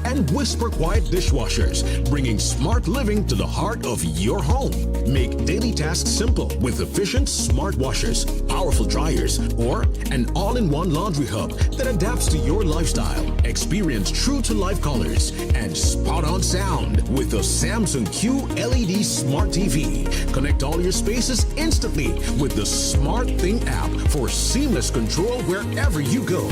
and Whisper Quiet dishwashers, bringing smart living to the heart of your home. Make daily tasks simple with efficient smart washers, powerful dryers, or an all-in-one laundry hub that adapts to your lifestyle. Experience true-to-life colors and spot-on sound with the Samsung Q LED Smart TV. Connect all your spaces instantly with the Smart Thing app for seamless control wherever you go.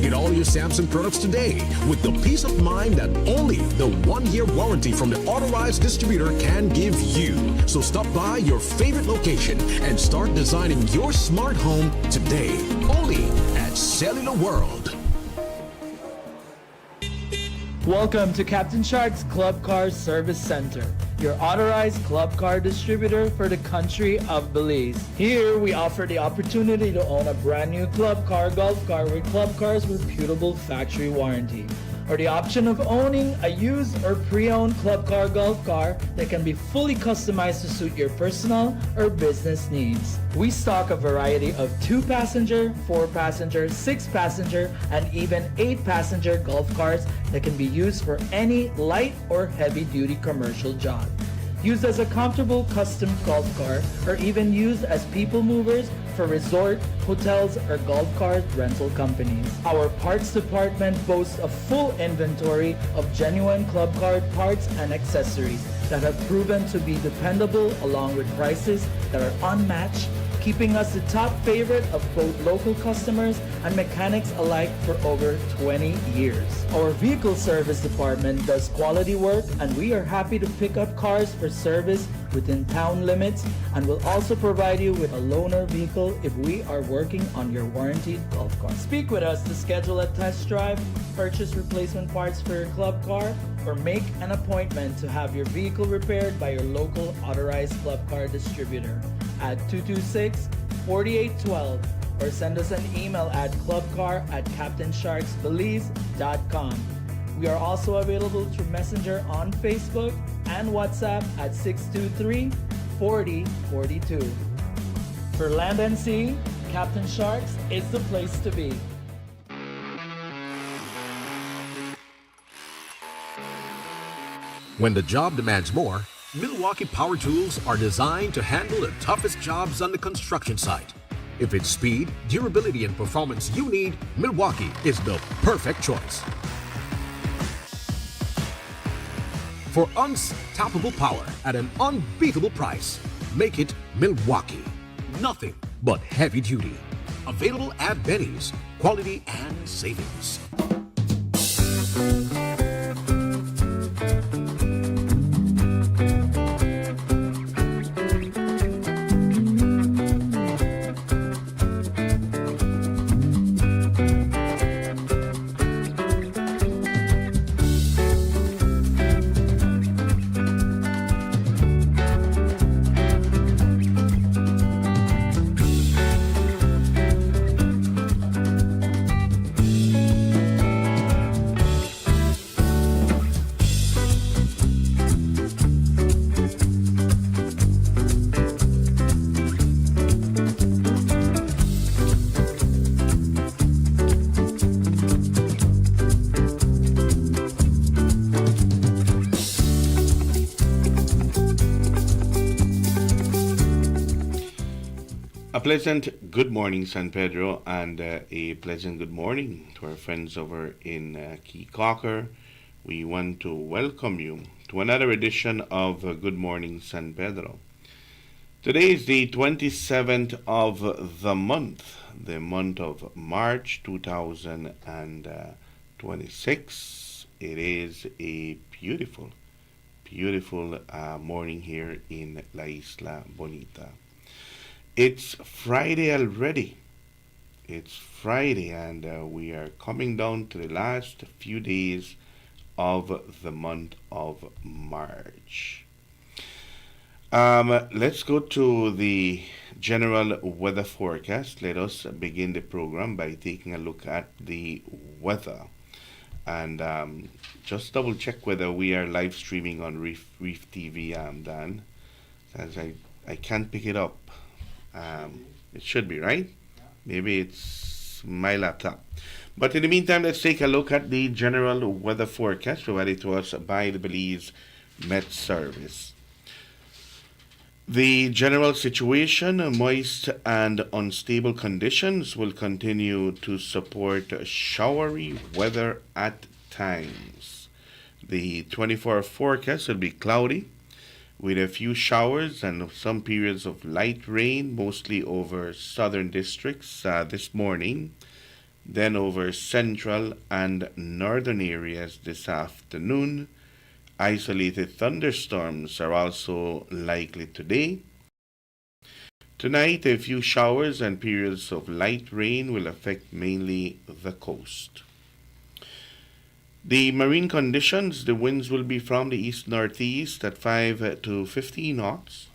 Get all your Samsung products today with the peace of mind that only the 1-year warranty from the authorized distributor can give you. So stop by your favorite location and start designing your smart home today. Only at Cellular World. Welcome to Captain Shark's Club Car Service Center, your authorized club car distributor for the country of Belize. Here, we offer the opportunity to own a brand new club car, golf car with club cars with reputable factory warranty, or the option of owning a used or pre-owned club car, golf car that can be fully customized to suit your personal or business needs. We stock a variety of 2-passenger, 4-passenger, 6-passenger, and even 8-passenger golf cars that can be used for any light or heavy-duty commercial job. Used as a comfortable custom golf car, or even used as people movers for resort, hotels, or golf cart rental companies. Our parts department boasts a full inventory of genuine club car parts and accessories that have proven to be dependable, along with prices that are unmatched, keeping us the top favorite of both local customers and mechanics alike for over 20 years. Our vehicle service department does quality work, and we are happy to pick up cars for service within town limits, and will also provide you with a loaner vehicle if we are working on your warranted golf car. Speak with us to schedule a test drive, purchase replacement parts for your club car, or make an appointment to have your vehicle repaired by your local authorized club car distributor at 226-4812, or send us an email at clubcar@captainsharksbelize.com. We are also available through Messenger on Facebook and WhatsApp at 623-4042. For land and sea, Captain Sharks is the place to be. When the job demands more, Milwaukee Power Tools are designed to handle the toughest jobs on the construction site. If it's speed, durability, and performance you need, Milwaukee is the perfect choice. For unstoppable power at an unbeatable price, make it Milwaukee. Nothing but heavy duty. Available at Benny's. Quality and savings. A pleasant good morning, San Pedro, and a pleasant good morning to our friends over in Key Cocker. We want to welcome you to another edition of Good Morning, San Pedro. Today is the 27th of the month of March 2026. It is a beautiful morning here in La Isla Bonita. It's Friday already. It's Friday, and we are coming down to the last few days of the month of March. Let's go to the general weather forecast. Let us begin the program by taking a look at the weather. And just double check whether we are live streaming on Reef TV, Dan, as I can't pick it up. It should be, right? Maybe it's my laptop. But in the meantime, let's take a look at the general weather forecast provided to us by the Belize Met Service. The general situation, moist and unstable conditions, will continue to support showery weather at times. The 24-hour forecast will be cloudy with a few showers and some periods of light rain, mostly over southern districts this morning, then over central and northern areas this afternoon. Isolated thunderstorms are also likely today. Tonight, a few showers and periods of light rain will affect mainly the coast. The marine conditions, the winds will be from the east-northeast at 5 to 15 knots.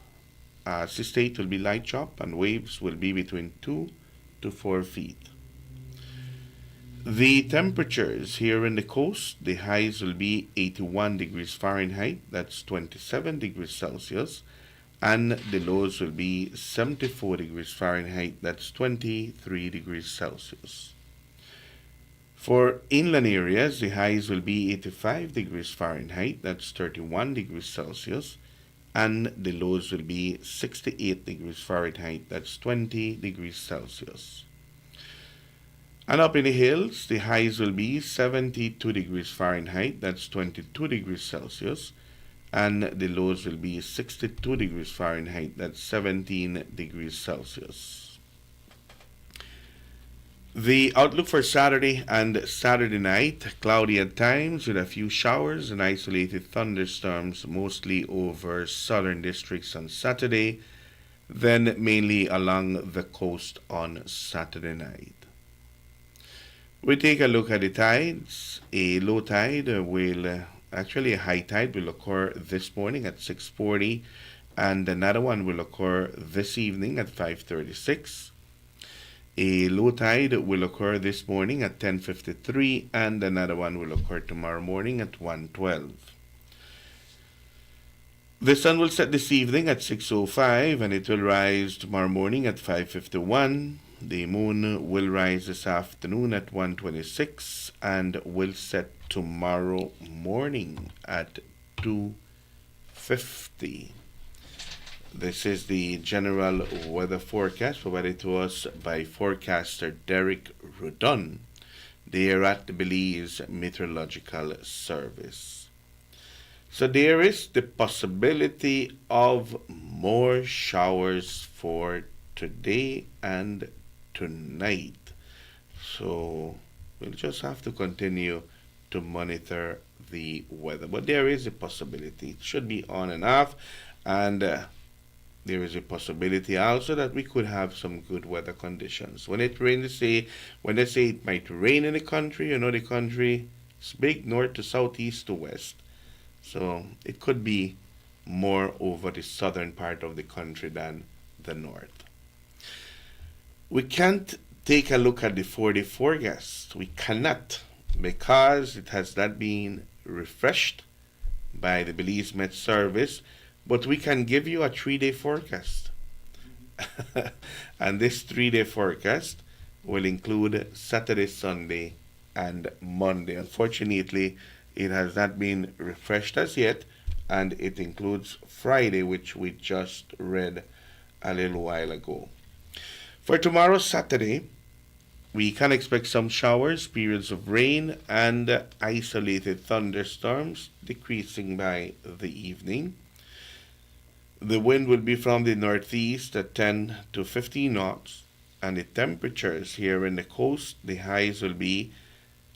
Sea state will be light chop and waves will be between 2 to 4 feet. The temperatures here in the coast, the highs will be 81 degrees Fahrenheit, that's 27 degrees Celsius, and the lows will be 74 degrees Fahrenheit, that's 23 degrees Celsius. For inland areas, the highs will be 85 degrees Fahrenheit, that's 31 degrees Celsius, and the lows will be 68 degrees Fahrenheit, that's 20 degrees Celsius. And up in the hills, the highs will be 72 degrees Fahrenheit, that's 22 degrees Celsius, and the lows will be 62 degrees Fahrenheit, that's 17 degrees Celsius. The outlook for Saturday and Saturday night, cloudy at times with a few showers and isolated thunderstorms, mostly over southern districts on Saturday, then mainly along the coast on Saturday night. We take a look at the tides. A low tide actually a high tide will occur this morning at 6:40, and another one will occur this evening at 5:36. A low tide will occur this morning at 10:53, and another one will occur tomorrow morning at 1:12. The sun will set this evening at 6:05, and it will rise tomorrow morning at 5:51. The moon will rise this afternoon at 1:26 and will set tomorrow morning at 2:50. This is the general weather forecast provided to us by forecaster Derek Rudon. They are at the Belize Meteorological Service. So there is the possibility of more showers for today and tonight. So we'll just have to continue to monitor the weather. But there is a possibility. It should be on and off. And there is a possibility also that we could have some good weather conditions. When it rains, when they say it might rain in the country, the country is big, north to south, east to west. So it could be more over the southern part of the country than the north. We can't take a look at the 4-day forecast. We cannot, because it has not been refreshed by the Belize Met Service, but we can give you a 3-day forecast. And this 3-day forecast will include Saturday, Sunday, and Monday. Unfortunately, it has not been refreshed as yet, and it includes Friday, which we just read a little while ago. For tomorrow, Saturday, we can expect some showers, periods of rain, and isolated thunderstorms, decreasing by the evening. The wind will be from the northeast at 10 to 15 knots, and the temperatures here in the coast, the highs will be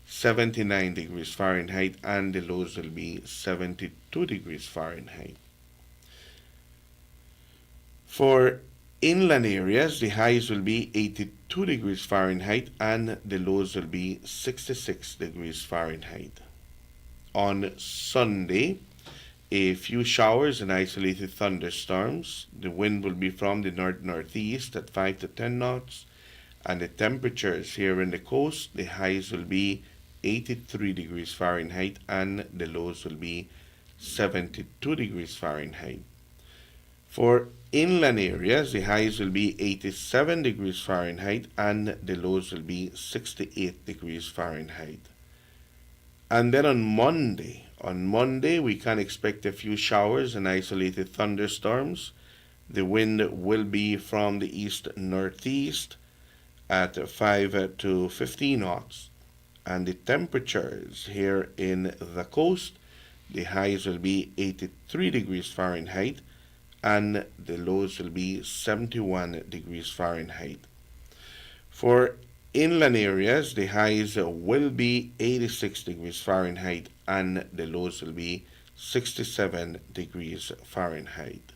79 degrees Fahrenheit and the lows will be 72 degrees Fahrenheit. For inland areas, the highs will be 82 degrees Fahrenheit and the lows will be 66 degrees Fahrenheit. On Sunday, a few showers and isolated thunderstorms. The wind will be from the north-northeast at 5 to 10 knots, and the temperatures here in the coast, the highs will be 83 degrees Fahrenheit and the lows will be 72 degrees Fahrenheit. For inland areas, the highs will be 87 degrees Fahrenheit and the lows will be 68 degrees Fahrenheit. And then on Monday we can expect a few showers and isolated thunderstorms. The wind will be from the east-northeast at 5 to 15 knots. And the temperatures here in the coast, the highs will be 83 degrees Fahrenheit and the lows will be 71 degrees Fahrenheit. For inland areas, the highs will be 86 degrees Fahrenheit and the lows will be 67 degrees Fahrenheit.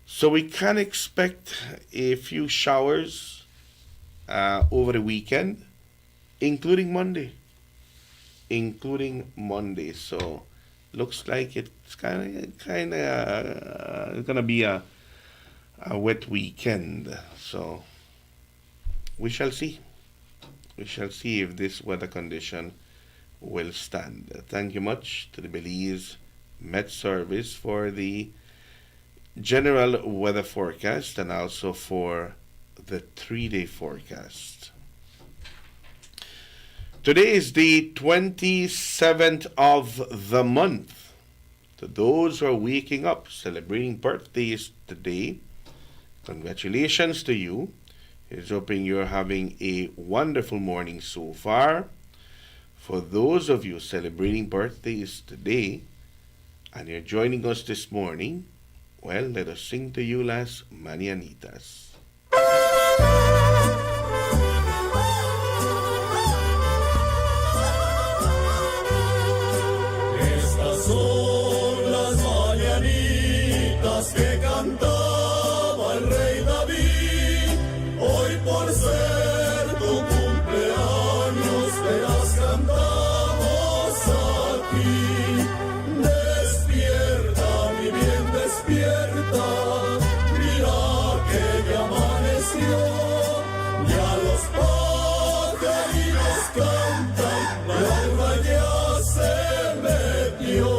So we can expect a few showers over the weekend, including Monday. So looks like it's kind of gonna be a wet weekend. So we shall see. We shall see if this weather condition will stand. Thank you much to the Belize Met Service for the general weather forecast and also for the 3-day forecast. Today is the 27th of the month. To those who are waking up, celebrating birthdays today, congratulations to you. Here's hoping you're having a wonderful morning so far. For those of you celebrating birthdays today and you're joining us this morning, well, let us sing to you las mañanitas. Estas son las mañanitas que cantaba el rey David. Hoy por ser tu cumpleaños te las cantamos a ti. Despierta, mi bien, despierta. Mira que ya amaneció. Ya los pajaritos cantan, la alba ya se metió.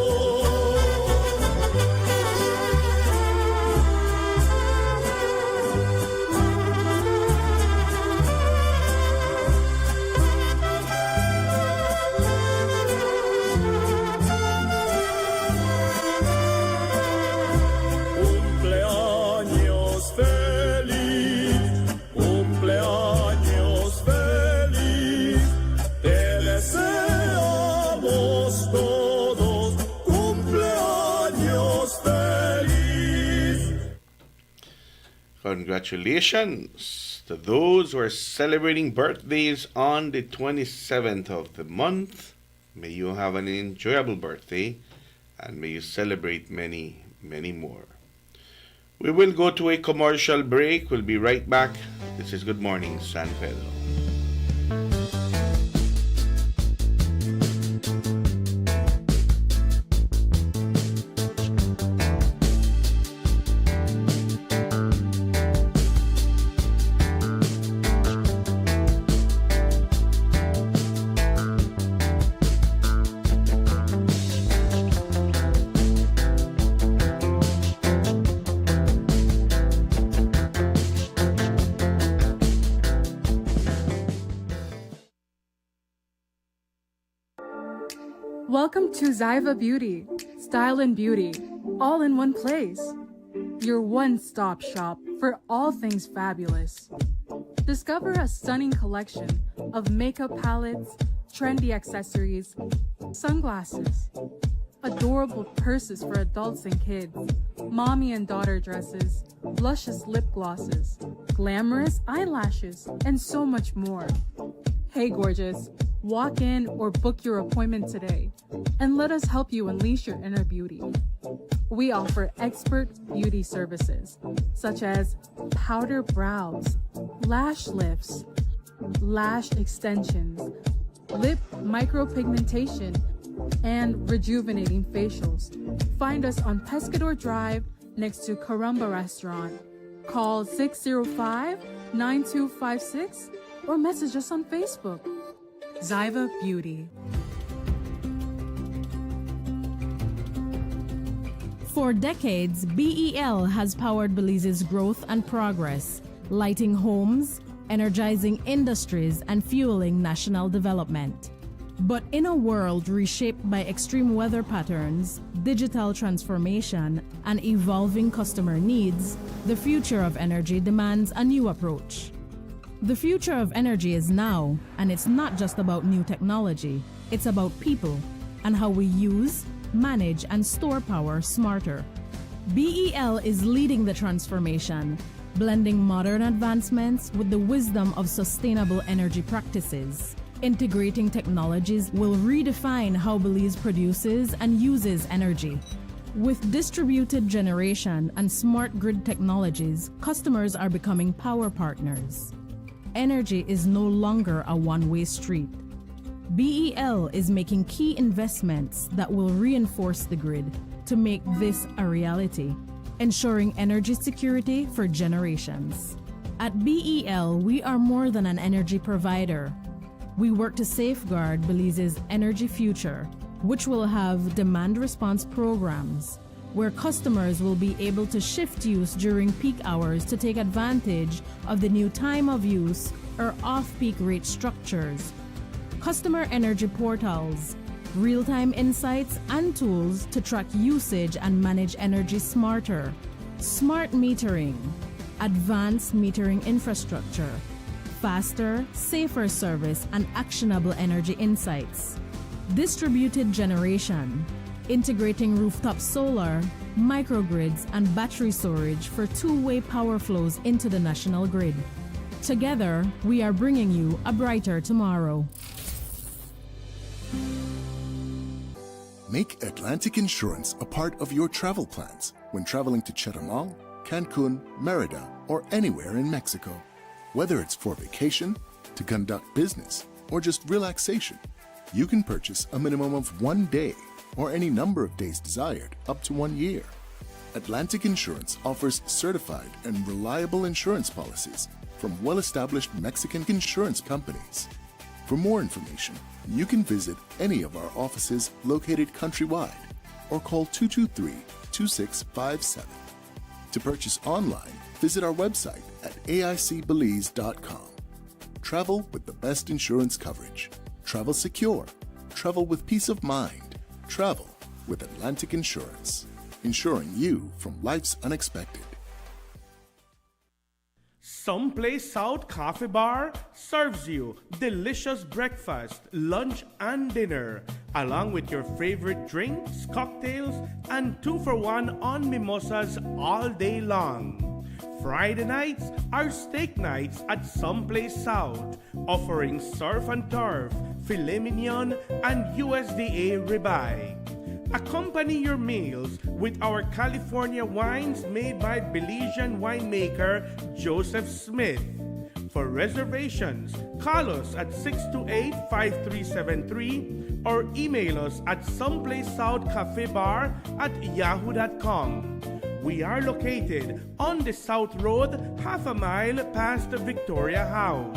Cumpleaños feliz, cumpleaños feliz, te deseamos todos cumpleaños feliz. Congratulations to those who are celebrating birthdays on the 27th of the month. May you have an enjoyable birthday and may you celebrate many, many more. We will go to a commercial break. We'll be right back. This is Good Morning San Pedro. Welcome to Zyva Beauty, style and beauty, all in one place. Your one-stop shop for all things fabulous. Discover a stunning collection of makeup palettes, trendy accessories, sunglasses, adorable purses for adults and kids, mommy and daughter dresses, luscious lip glosses, glamorous eyelashes, and so much more. Hey gorgeous, walk in or book your appointment today and let us help you unleash your inner beauty. We offer expert beauty services such as powder brows, lash lifts, lash extensions, lip micropigmentation, and rejuvenating facials. Find us on Pescador Drive next to Caramba Restaurant. Call 605-9256 or message us on Facebook. Zyva Beauty. For decades, BEL has powered Belize's growth and progress, lighting homes, energizing industries, and fueling national development. But in a world reshaped by extreme weather patterns, digital transformation, and evolving customer needs, the future of energy demands a new approach. The future of energy is now, and it's not just about new technology, it's about people and how we use, manage, and store power smarter. BEL is leading the transformation, blending modern advancements with the wisdom of sustainable energy practices. Integrating technologies will redefine how Belize produces and uses energy. With distributed generation and smart grid technologies, customers are becoming power partners. Energy is no longer a one-way street. BEL is making key investments that will reinforce the grid to make this a reality, ensuring energy security for generations. At BEL, we are more than an energy provider. We work to safeguard Belize's energy future, which will have demand response programs, where customers will be able to shift use during peak hours to take advantage of the new time of use or off-peak rate structures, customer energy portals, real-time insights and tools to track usage and manage energy smarter, smart metering, advanced metering infrastructure, faster, safer service and actionable energy insights, distributed generation, integrating rooftop solar, microgrids, and battery storage for two-way power flows into the national grid. Together, we are bringing you a brighter tomorrow. Make Atlantic Insurance a part of your travel plans when traveling to Chetumal, Cancun, Merida, or anywhere in Mexico. Whether it's for vacation, to conduct business, or just relaxation, you can purchase a minimum of 1 day or any number of days desired up to 1 year. Atlantic Insurance offers certified and reliable insurance policies from well-established Mexican insurance companies. For more information, you can visit any of our offices located countrywide or call 223-2657. To purchase online, visit our website at aicbelize.com. Travel with the best insurance coverage. Travel secure. Travel with peace of mind. Travel with Atlantic Insurance, insuring you from life's unexpected. Someplace South Coffee Bar serves you delicious breakfast, lunch, and dinner, along with your favorite drinks, cocktails, and 2-for-1 on mimosas all day long. Friday nights are steak nights at Someplace South, offering surf and turf, filet mignon, and USDA ribeye. Accompany your meals with our California wines made by Belizean winemaker Joseph Smith. For reservations, call us at 628-5373 or email us at someplacesouthcafebar@yahoo.com. We are located on the South Road, half a mile past the Victoria House.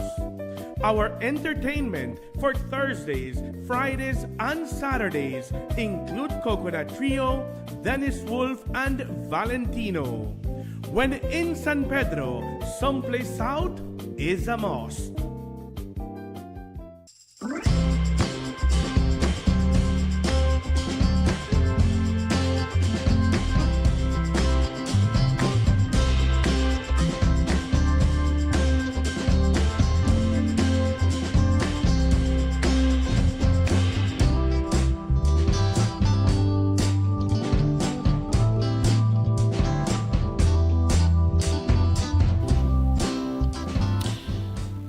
Our entertainment for Thursdays, Fridays, and Saturdays include Coconut Trio, Dennis Wolf, and Valentino. When in San Pedro, Someplace South is a must.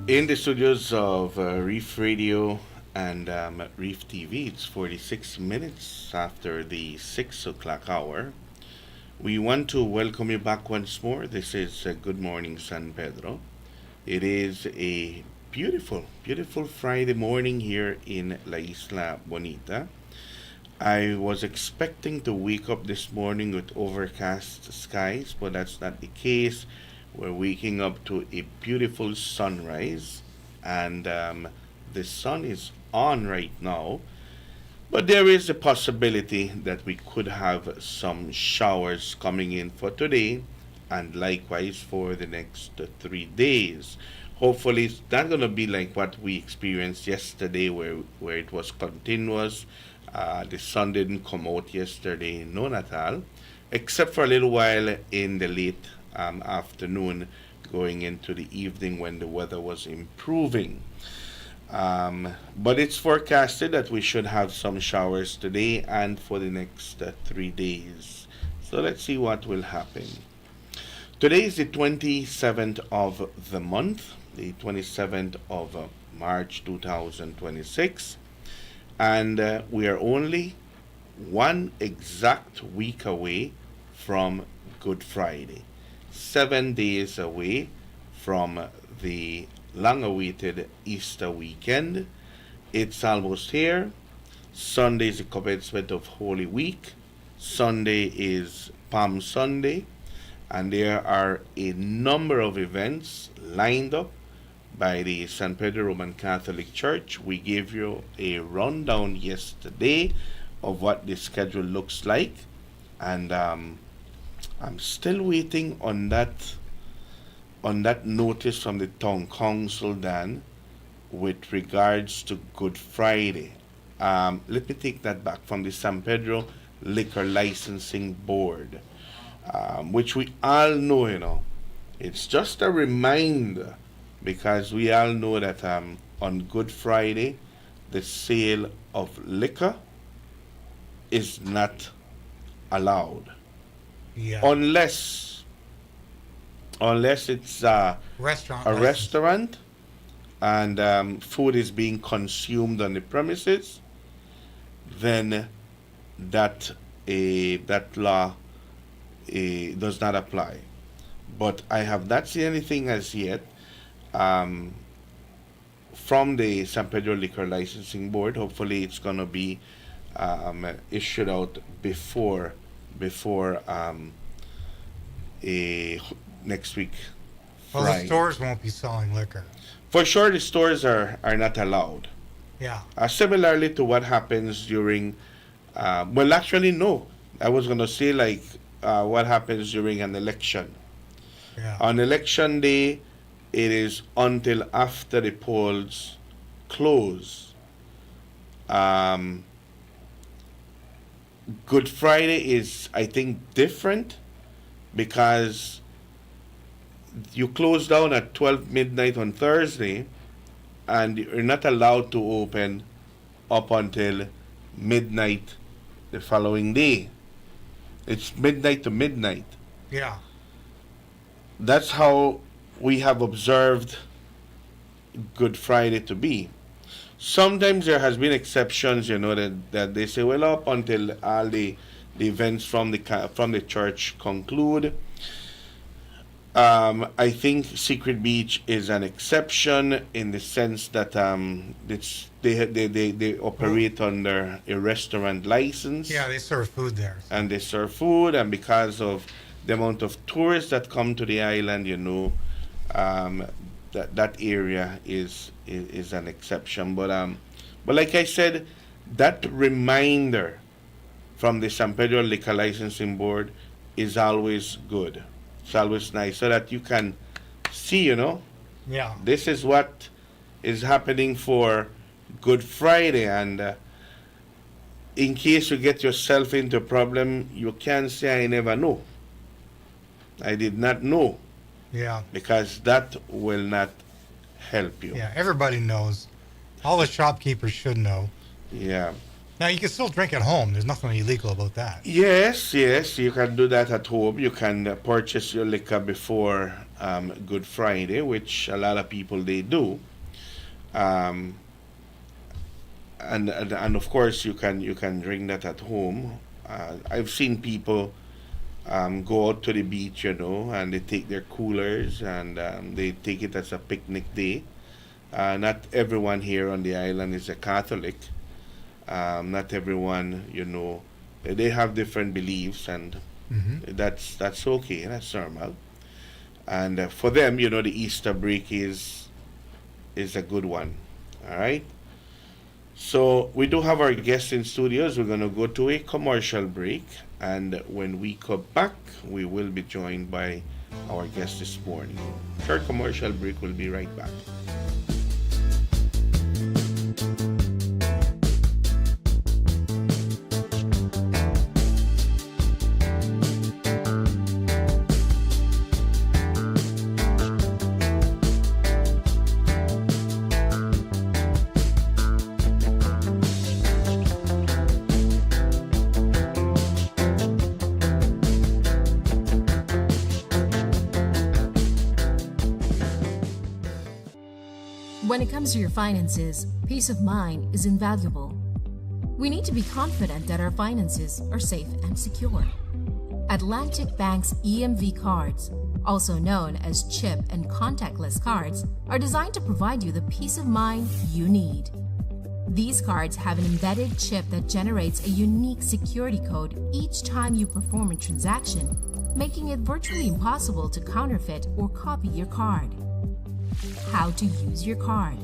In the studios of Reef Radio and Reef TV, it's 46 minutes after the 6 o'clock hour. We want to welcome you back once more. This is Good Morning San Pedro. It is a beautiful, beautiful Friday morning here in La Isla Bonita. I was expecting to wake up this morning with overcast skies, but that's not the case. We're waking up to a beautiful sunrise, and the sun is on right now. But there is a possibility that we could have some showers coming in for today and likewise for the next 3 days. Hopefully, it's not going to be like what we experienced yesterday, where it was continuous. The sun didn't come out yesterday, none at all, except for a little while in the late afternoon, going into the evening when the weather was improving. But it's forecasted that we should have some showers today and for the next 3 days. So let's see what will happen. Today is the 27th of the month, the 27th of March 2026, and we are only one exact week away from Good Friday, 7 days away from the long-awaited Easter weekend. It's almost here. Sunday is the commencement of Holy Week. Sunday is Palm Sunday, and there are a number of events lined up by the San Pedro Roman Catholic Church. We gave you a rundown yesterday of what the schedule looks like, and I'm still waiting on that notice from the town council, Dan, with regards to Good Friday. Let me take that back, from the San Pedro Liquor Licensing Board, which we all know, it's just a reminder, because we all know that on Good Friday, the sale of liquor is not allowed. Yeah. Unless it's a restaurant and food is being consumed on the premises, then that law does not apply. But I have not seen anything as yet from the San Pedro Liquor Licensing Board. Hopefully it's going to be issued out before next week. Well, Friday. the stores won't be selling liquor. For sure, the stores are not allowed. Yeah. Similarly to what happens during, well, actually, no. I was going to say, like, what happens during an election. Yeah. On election day, it is until after the polls close. Good Friday is, I think, different, because you close down at 12 midnight on Thursday, and you're not allowed to open up until midnight the following day. It's midnight to midnight. Yeah. That's how we have observed Good Friday to be. Sometimes there has been exceptions, that they say, well, up until all the events from the church conclude. I think Secret Beach is an exception in the sense that they operate under a restaurant license. Yeah, they serve food there. And they serve food, and because of the amount of tourists that come to the island, that area is an exception. But like I said, that reminder from the San Pedro Liquor Licensing Board is always good. It's always nice, so that you can see, Yeah. this is what is happening for Good Friday, and in case you get yourself into a problem, you can say, I never know. I did not know, Yeah. because that will not help you. Yeah. Everybody knows. All the shopkeepers should know. Yeah. Now, you can still drink at home. There's nothing illegal about that. Yes, you can do that at home. You can purchase your liquor before Good Friday, which a lot of people, they do. And of course you can drink that at home. I've seen people go out to the beach, and they take their coolers, and they take it as a picnic day. Not everyone here on the island is a Catholic. Not everyone, they have different beliefs, and that's okay. That's normal. And for them, the Easter break is a good one. All right. So we do have our guests in studios. We're going to go to a commercial break, and when we come back, we will be joined by our guest this morning. Short commercial break. We'll be right back. When it comes to your finances, peace of mind is invaluable. We need to be confident that our finances are safe and secure. Atlantic Bank's EMV cards, also known as chip and contactless cards, are designed to provide you the peace of mind you need. These cards have an embedded chip that generates a unique security code each time you perform a transaction, making it virtually impossible to counterfeit or copy your card. How to use your card.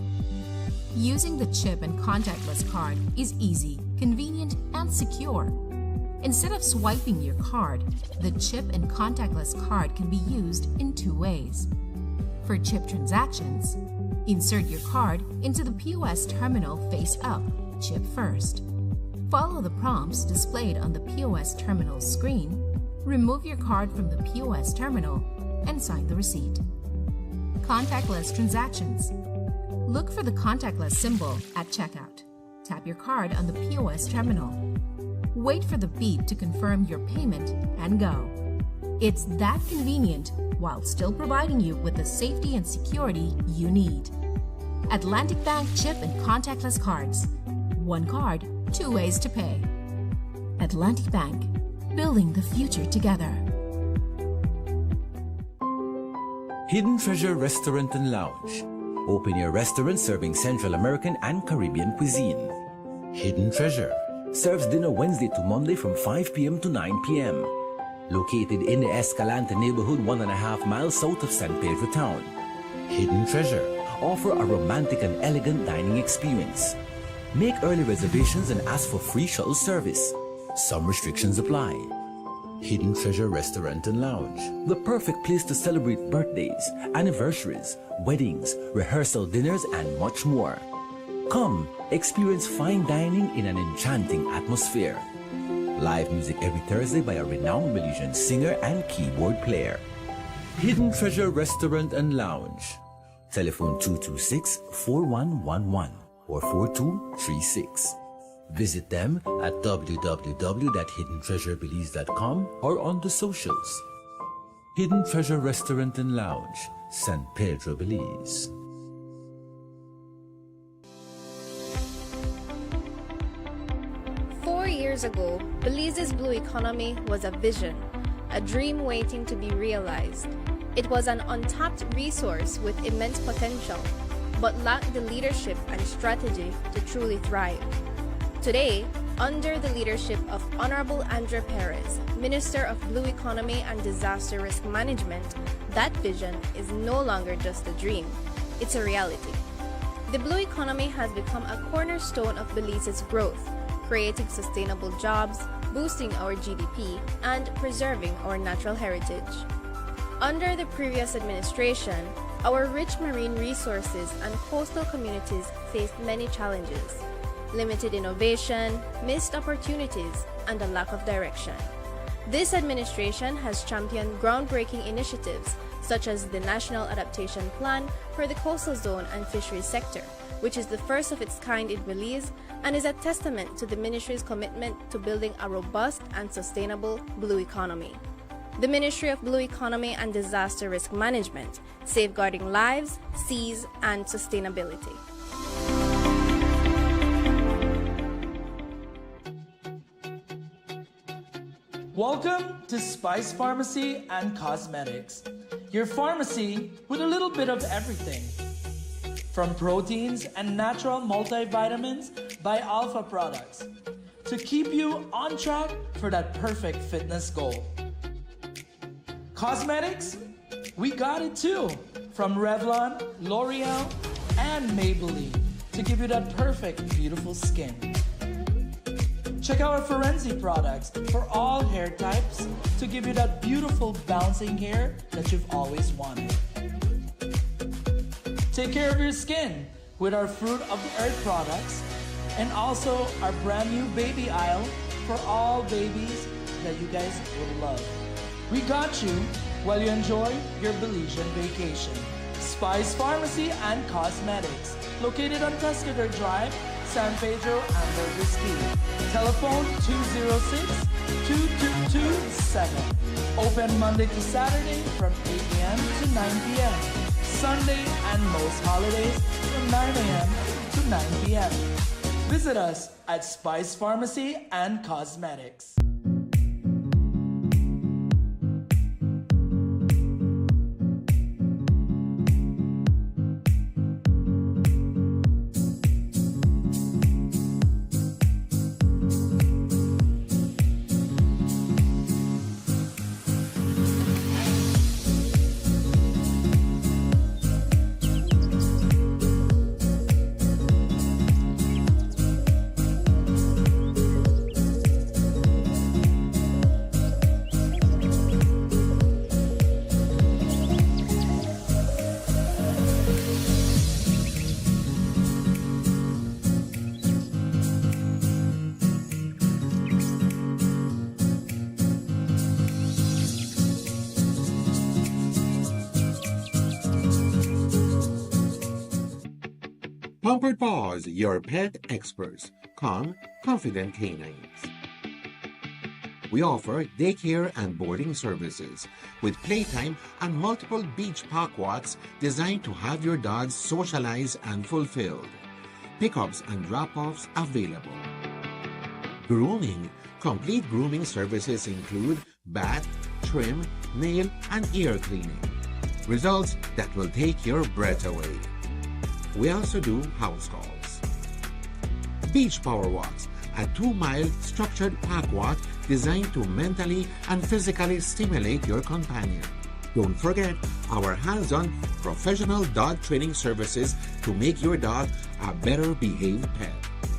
Using the chip and contactless card is easy, convenient, and secure. Instead of swiping your card, the chip and contactless card can be used in two ways. For chip transactions, insert your card into the POS terminal face up, chip first. Follow the prompts displayed on the POS terminal screen, remove your card from the POS terminal, and sign the receipt. Contactless transactions. Look for the contactless symbol at checkout. Tap your card on the POS terminal. Wait for the beep to confirm your payment and go. It's that convenient while still providing you with the safety and security you need. Atlantic Bank chip and contactless cards. One card, two ways to pay. Atlantic Bank, building the future together. Hidden Treasure Restaurant and Lounge. Open air restaurant serving Central American and Caribbean cuisine. Hidden Treasure serves dinner Wednesday to Monday from 5 p.m. to 9 p.m. Located in the Escalante neighborhood 1.5 miles south of San Pedro town. Hidden Treasure offer a romantic and elegant dining experience. Make early reservations and ask for free shuttle service. Some restrictions apply. Hidden Treasure Restaurant and Lounge, the perfect place to celebrate birthdays, anniversaries, weddings, rehearsal dinners, and much more. Come, experience fine dining in an enchanting atmosphere. Live music every Thursday by a renowned Belizean singer and keyboard player. Hidden Treasure Restaurant and Lounge. Telephone 226-4111 or 4236. Visit them at www.hiddentreasurebelize.com or on the socials. Hidden Treasure Restaurant and Lounge, San Pedro, Belize. Years ago, Belize's blue economy was a vision, a dream waiting to be realized. It was an untapped resource with immense potential, but lacked the leadership and strategy to truly thrive. Today, under the leadership of Honorable Andre Perez, Minister of Blue Economy and Disaster Risk Management, that vision is no longer just a dream, it's a reality. The blue economy has become a cornerstone of Belize's growth, creating sustainable jobs, boosting our GDP, and preserving our natural heritage. Under the previous administration, our rich marine resources and coastal communities faced many challenges: limited innovation, missed opportunities, and a lack of direction. This administration has championed groundbreaking initiatives such as the National Adaptation Plan for the Coastal Zone and Fisheries Sector, which is the first of its kind in Belize and is a testament to the ministry's commitment to building a robust and sustainable blue economy. The Ministry of Blue Economy and Disaster Risk Management, safeguarding lives, seas, and sustainability. Welcome to Spice Pharmacy and Cosmetics, your pharmacy with a little bit of everything. From proteins and natural multivitamins by Alpha Products to keep you on track for that perfect fitness goal. Cosmetics, we got it too, from Revlon, L'Oreal, and Maybelline. to give you that perfect, beautiful skin. Check out our Forensi products for all hair types to give you that beautiful bouncing hair that you've always wanted. Take care of your skin with our Fruit of the Earth products and also our brand new baby aisle for all babies that you guys will love. We got you while you enjoy your Belizean vacation. Spice Pharmacy and Cosmetics, located on Pescador Drive, San Pedro, and Burgess Key. Telephone 206-2227. Open Monday to Saturday from 8 a.m. to 9 p.m. Sunday and most holidays from 9 a.m. to 9 p.m. Visit us at Spice Pharmacy and Cosmetics. Pampered Paws, your pet experts. Calm, confident canines. We offer daycare and boarding services with playtime and multiple beach park walks designed to have your dogs socialize and fulfilled. Pickups and drop-offs available. Grooming. Complete grooming services include bath, trim, nail, and ear cleaning. Results that will take your breath away. We also do house calls. Beach Power Walks, a 2-mile structured park walk designed to mentally and physically stimulate your companion. Don't forget our hands-on professional dog training services to make your dog a better behaved pet.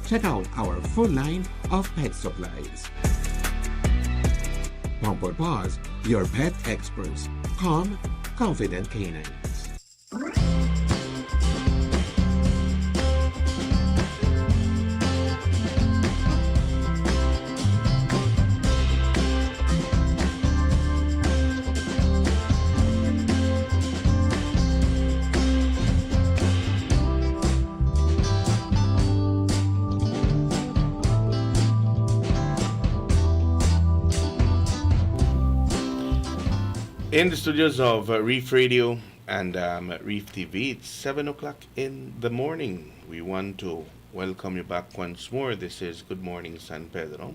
Check out our full line of pet supplies. Pampered Paws, your pet experts. Calm, confident canines. In the studios of Reef Radio and Reef TV, it's 7 o'clock in the morning. We want to welcome you back once more. This is Good Morning San Pedro.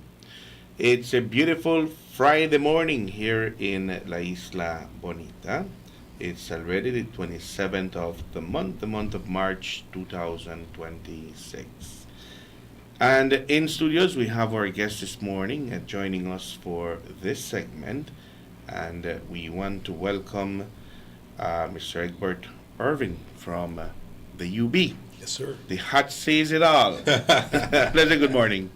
It's a beautiful Friday morning here in La Isla Bonita. It's already the 27th of the month of March 2026. And in studios, we have our guest this morning joining us for this segment. And we want to welcome Mr. Egbert Irvin from the UB. Yes, sir. The hat says it all. Pleasant good morning.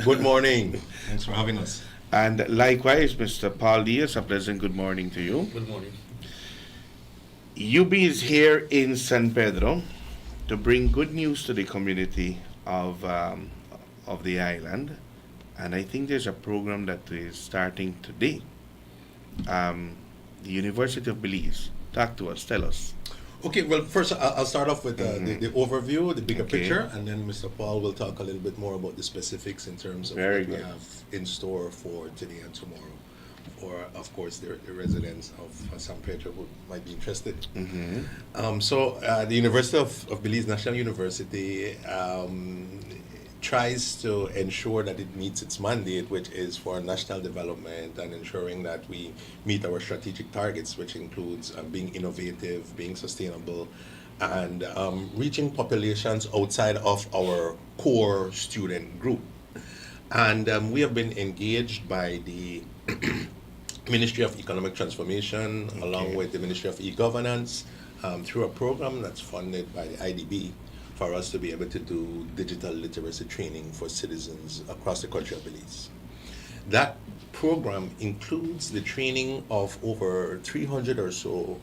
Good morning. Thanks for having us. And likewise, Mr. Paul Diaz, a pleasant good morning to you. Good morning. UB is here in San Pedro to bring good news to the community of the island. And I think there's a program that is starting today. The University of Belize. Talk to us, tell us. Okay, well, first I'll start off with the overview, the bigger Okay. picture, and then Mr. Paul will talk a little bit more about the specifics in terms of Very what we good. have in store for today and tomorrow. For, of course, the residents of San Pedro who might be interested. So the University of Belize National University tries to ensure that it meets its mandate, which is for national development and ensuring that we meet our strategic targets, which includes being innovative, being sustainable, and reaching populations outside of our core student group. And we have been engaged by the Ministry of Economic Transformation, along with the Ministry of E-Governance, through a program that's funded by the IDB, for us to be able to do digital literacy training for citizens across the country of Belize. That program includes the training of over 300 or so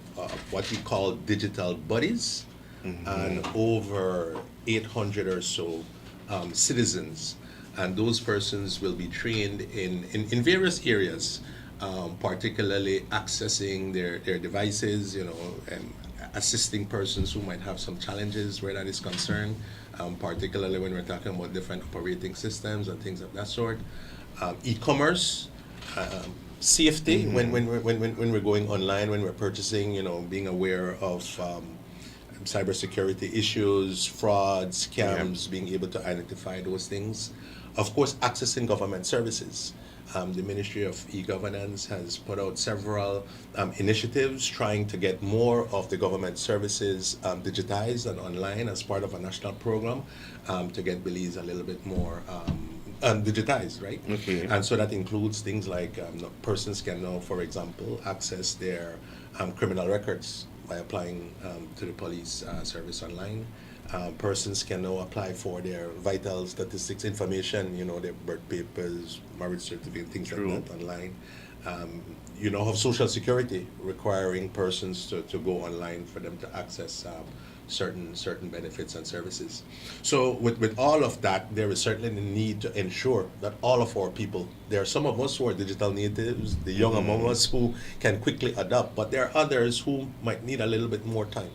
what we call digital buddies, and over 800 or so citizens. And those persons will be trained in various areas, particularly accessing their devices, assisting persons who might have some challenges where that is concerned, particularly when we're talking about different operating systems and things of that sort. E-commerce, safety when we're going online, when we're purchasing, being aware of cybersecurity issues, frauds, scams, being able to identify those things. Of course, accessing government services. The Ministry of E-Governance has put out several initiatives trying to get more of the government services digitized and online as part of a national program to get Belize a little bit more digitized, right? Okay. And so that includes things like persons can now, for example, access their criminal records by applying to the police service online. Persons can now apply for their vital statistics information, their birth papers, marriage certificate, things like that online. You now have Social Security requiring persons to go online for them to access certain benefits and services. So with all of that, there is certainly the need to ensure that all of our people, there are some of us who are digital natives, the young among us who can quickly adapt, but there are others who might need a little bit more time.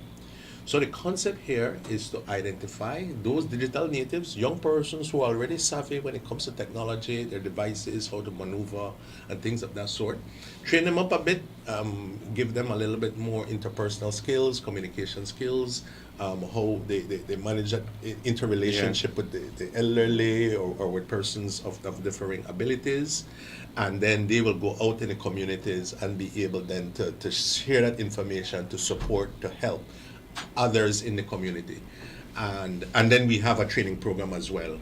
So the concept here is to identify those digital natives, young persons who are already savvy when it comes to technology, their devices, how to maneuver, and things of that sort. Train them up a bit, give them a little bit more interpersonal skills, communication skills, how they manage that interrelationship with the elderly or with persons of differing abilities. And then they will go out in the communities and be able then to share that information, to support, to help others in the community. And then we have a training program as well,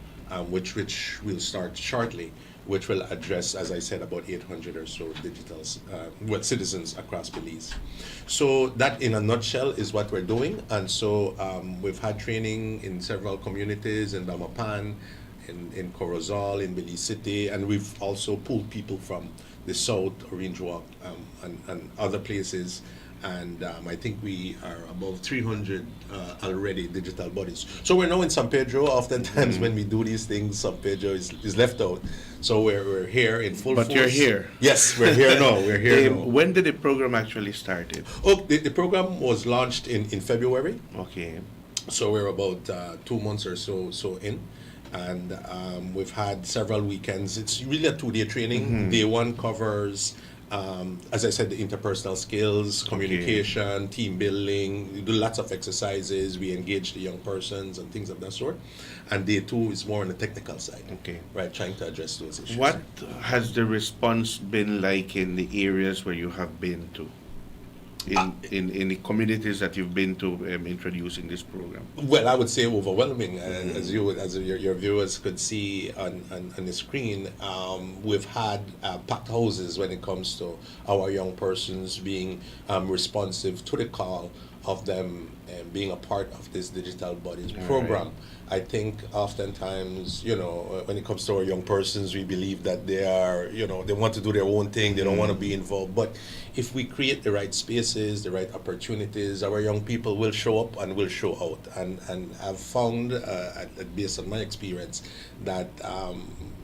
which will start shortly, which will address, as I said, about 800 or so digital citizens across Belize. So that in a nutshell is what we're doing. And so we've had training in several communities in Bamapan, in Corozal, in Belize City, and we've also pulled people from the south, Orange Walk, and other places. And I think we are above 300 already digital bodies. So we're now in San Pedro. Oftentimes when we do these things, San Pedro is left out. So we're here in full force. But you're here. Yes, we're here now. We're here now. When did the program actually started? Oh, the program was launched in February. Okay. So we're about 2 months or so in. And we've had several weekends. It's really a 2-day training. Day one covers as I said, the interpersonal skills, communication, team building. We do lots of exercises. We engage the young persons and things of that sort. And day two is more on the technical side. Okay. Right, trying to address those issues. What has the response been like in the areas where you have been to? In the communities that you've been to introducing this program? Well, I would say overwhelming, as your viewers could see on the screen. We've had packed houses when it comes to our young persons being responsive to the call of them being a part of this digital bodies program. I think oftentimes, when it comes to our young persons, we believe that they are, they want to do their own thing, they don't want to be involved. But if we create the right spaces, the right opportunities, our young people will show up and will show out. And I've found, based on my experience, that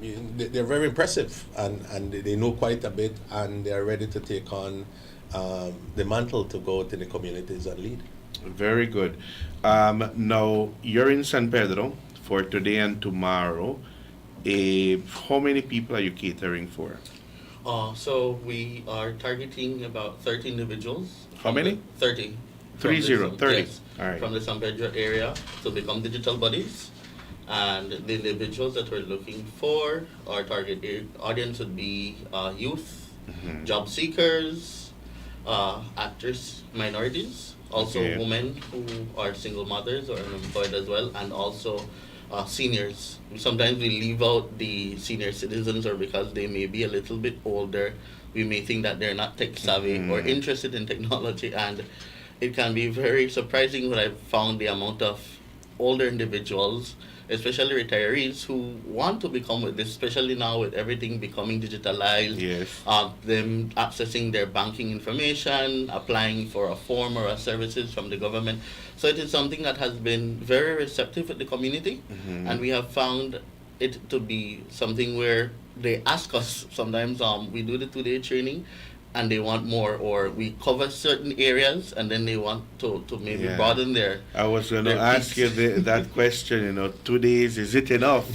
they're very impressive and they know quite a bit, and they're ready to take on the mantle to go to the communities and lead. Very good. Now, you're in San Pedro for today and tomorrow. How many people are you catering for? So we are targeting about 30 individuals. How many? 30. 30. Yes, all right. From the San Pedro area to become digital buddies. And the individuals that we're looking for, our target audience would be youth, job seekers, actors, minorities, also women who are single mothers or unemployed as well, and also seniors. Sometimes we leave out the senior citizens, or because they may be a little bit older, we may think that they're not tech savvy or interested in technology, and it can be very surprising when I've found the amount of older individuals, especially retirees who want to become with this, especially now with everything becoming digitalized. Yes. Them accessing their banking information, applying for a form or a services from the government. So it is something that has been very receptive with the community, and we have found it to be something where they ask us sometimes. We do the 2-day training, and they want more, or we cover certain areas, and then they want to maybe broaden their. I was going to ask you that question. 2 days, is it enough?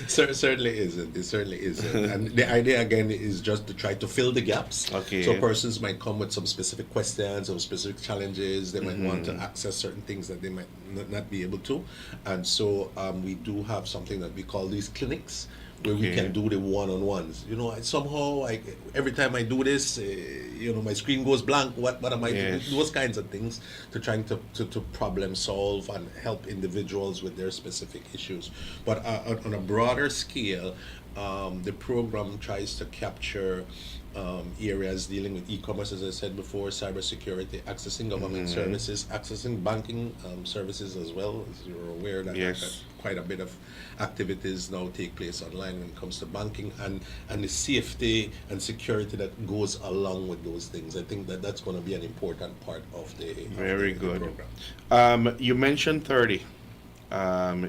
Certainly isn't. It certainly isn't. And the idea again is just to try to fill the gaps. Okay. So persons might come with some specific questions or specific challenges. They might want to access certain things that they might not be able to. And so we do have something that we call these clinics, where we can do the one-on-ones. Somehow, every time I do this, my screen goes blank. What am I doing? Those kinds of things, to trying to problem solve and help individuals with their specific issues. But on a broader scale, the program tries to capture areas dealing with e-commerce, as I said before, cybersecurity, accessing government services, accessing banking services as well. As you're aware that quite a bit of activities now take place online when it comes to banking, and the safety and security that goes along with those things. I think that's going to be an important part of the Very good. program. You mentioned 30.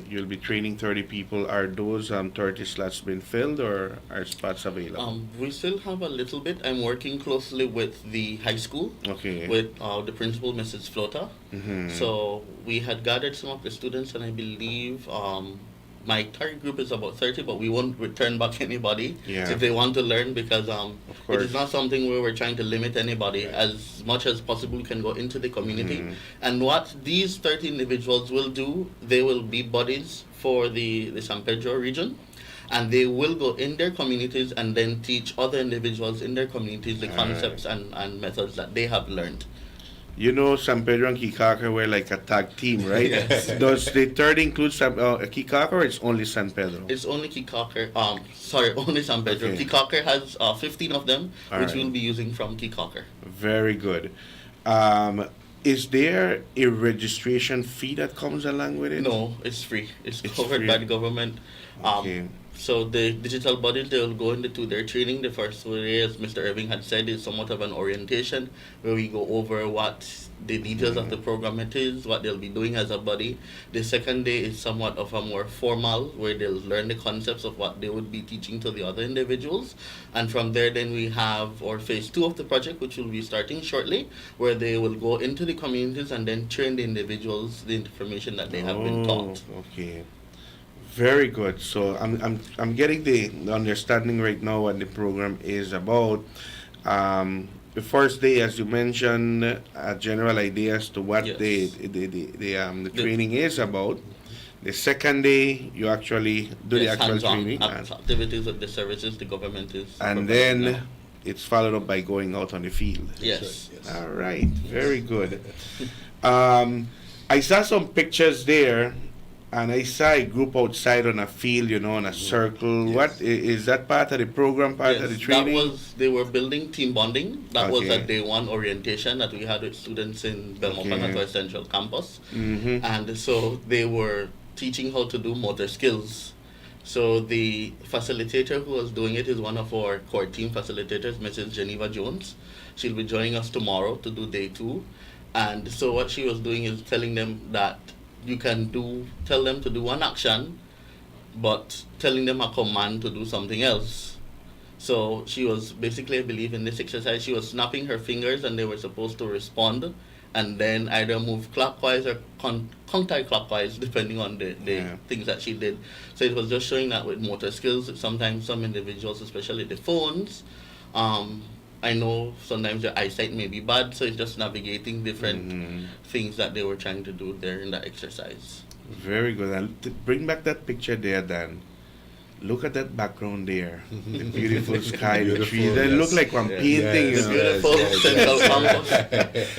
You'll be training 30 people. Are those 30 slots been filled, or are spots available? We still have a little bit. I'm working closely with the high school, with the principal, Mrs. Flota. So we had gathered some of the students, and I believe my target group is about 30, but we won't return back anybody if they want to learn, because it is not something where we're trying to limit anybody. As much as possible, we can go into the community. And what these 30 individuals will do, they will be buddies for the San Pedro region, and they will go in their communities and then teach other individuals in their communities the concepts and methods that they have learned. San Pedro and Kikaka were like a tag team, right? Does the third include Kikaka, or it's only San Pedro? It's only Kikaka. Only San Pedro. Kikaka has 15 of them, which we'll be using from Kikaka. Very good. Is there a registration fee that comes along with it? No, it's free. It's covered by the government. So the digital bodies, they will go into their training. The first day, as Mr. Irving had said, is somewhat of an orientation, where we go over what the details of the program it is, what they'll be doing as a body. The second day is somewhat of a more formal, where they'll learn the concepts of what they would be teaching to the other individuals. And from there, then we have our phase 2 of the project, which will be starting shortly, where they will go into the communities and then train the individuals the information that they have been taught. Okay. Very good. So I'm getting the understanding right now what the program is about. The first day, as you mentioned, general ideas to what the training is about. The second day, you actually do the actual training. Activities of the services the government is. And then it's followed up by going out on the field. Yes. All right. Very good. I saw some pictures there. And I saw a group outside on a field, on a circle. What is that part of the program, part of the training? They were building team bonding. That was a day 1 orientation that we had with students in Belmopan at our central campus. And so they were teaching how to do motor skills. So the facilitator who was doing it is one of our core team facilitators, Mrs. Geneva Jones. She'll be joining us tomorrow to do day 2. And so what she was doing is telling them that you can tell them to do one action, but telling them a command to do something else. So she was basically, I believe in this exercise, she was snapping her fingers and they were supposed to respond and then either move clockwise or counterclockwise depending on the things that she did. So it was just showing that with motor skills, sometimes some individuals, especially the phones, I know sometimes your eyesight may be bad, so it's just navigating different things that they were trying to do there in that exercise. Very good. And bring back that picture there, Dan. Look at that background there. The beautiful sky, the Beautiful, trees. They look yes. like one Yes, painting. yes, you know. Beautiful yes, central yes. campus.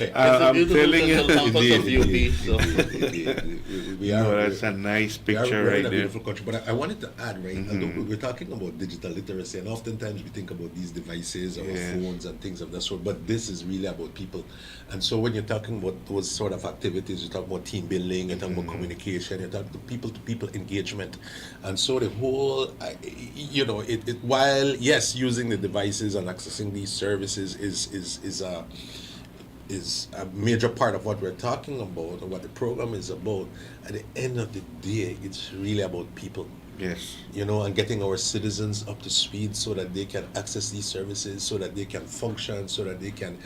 It's a I'm beautiful telling you. central campus of Indeed, UP. So. indeed. We are. No, that's a nice We are, picture we're in right a there. beautiful country, but I wanted to add, right? Although we're talking about digital literacy, and oftentimes we think about these devices, our Yeah. phones, and things of that sort. But this is really about people. And so when you're talking about those sort of activities, you talk about team building, you talk about communication, you talk about people-to-people engagement, and so the whole, while yes, using the devices and accessing these services is a major part of what we're talking about or what the program is about. At the end of the day, it's really about people. Yes. And getting our citizens up to speed so that they can access these services, so that they can function, so that they can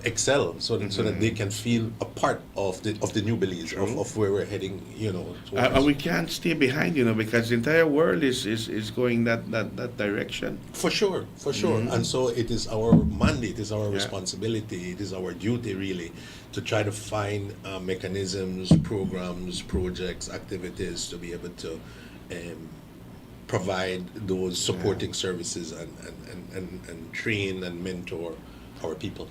excel, so that they can feel a part of the new Belize, of where we're heading. And we can't stay behind, because the entire world is going that direction. For sure. And so it is our mandate, it is our responsibility, it is our duty really to try to find mechanisms, programs, projects, activities to be able to provide those supporting services and train and mentor our people.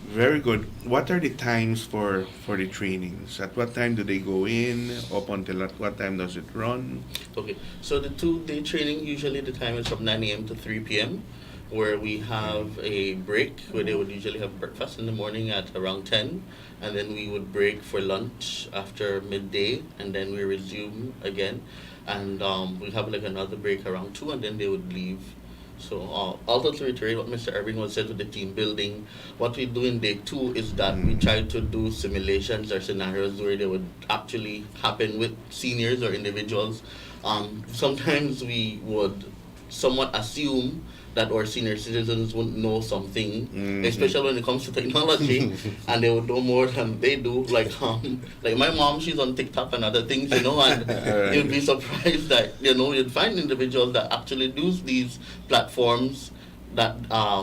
Very good. What are the times for the trainings? At what time do they go in? Up until at what time does it run? Okay, so the 2-day training, usually the time is from 9 a.m. to 3 p.m., where we have a break where they would usually have breakfast in the morning at around 10, and then we would break for lunch after midday, and then we resume again. And we have like another break around 2, and then they would leave. So also to reiterate what Mr. Irving was said with the team building, what we do in day 2 is that we try to do simulations or scenarios where they would actually happen with seniors or individuals. Sometimes we would somewhat assume that our senior citizens wouldn't know something, especially when it comes to technology, and they would know more than they do. Like my mom, she's on TikTok and other things, and you'd be surprised that you'd find individuals that actually use these platforms that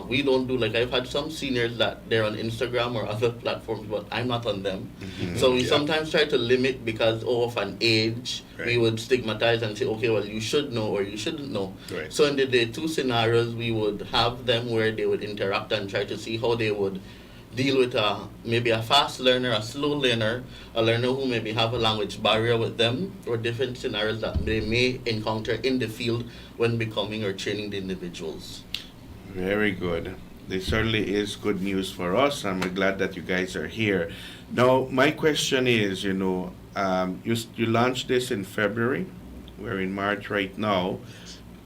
we don't do. Like I've had some seniors that they're on Instagram or other platforms, but I'm not on them. So we sometimes try to limit because of an age. Right. We would stigmatize and say, okay, well, you should know or you shouldn't know. Right. So in the day 2 scenarios, we would have them where they would interact and try to see how they would deal with maybe a fast learner, a slow learner, a learner who maybe have a language barrier with them, or different scenarios that they may encounter in the field when becoming or training the individuals. Very good. This certainly is good news for us, and we're glad that you guys are here. Now, my question is, you launched this in February. We're in March right now.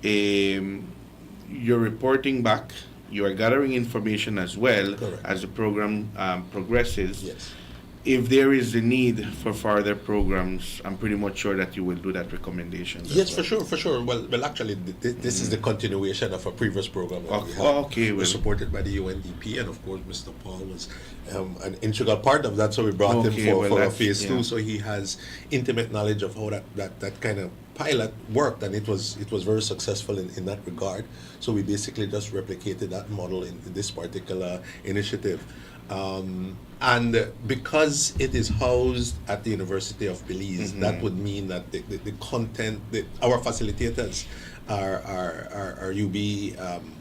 You're reporting back. You are gathering information as well. Correct. As the program progresses. Yes. If there is a need for further programs, I'm pretty much sure that you will do that recommendation. Yes, for sure. Well, actually, this is the continuation of a previous program that we had. Okay, We're supported by the UNDP, and of course, Mr. Paul was an integral part of that, so we brought him for a phase 2. So he has intimate knowledge of how that kind of pilot worked, and it was very successful in that regard. So we basically just replicated that model in this particular initiative. And because it is housed at the University of Belize, that would mean that the content, our facilitators are UB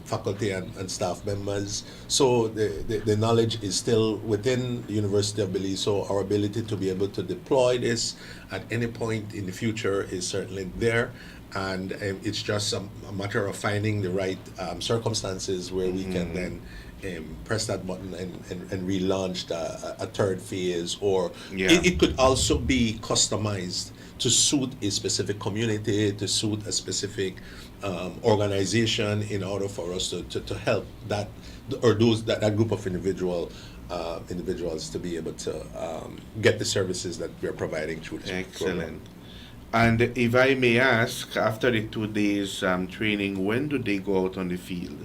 faculty and staff members. So the knowledge is still within the University of Belize. So our ability to be able to deploy this at any point in the future is certainly there. And it's just a matter of finding the right circumstances where we can then press that button and relaunch a third phase, or it could also be customized to suit a specific community, to suit a specific organization, in order for us to help that group of individuals to be able to get the services that we're providing through this program. And if I may ask, after the 2 days training, when do they go out on the field?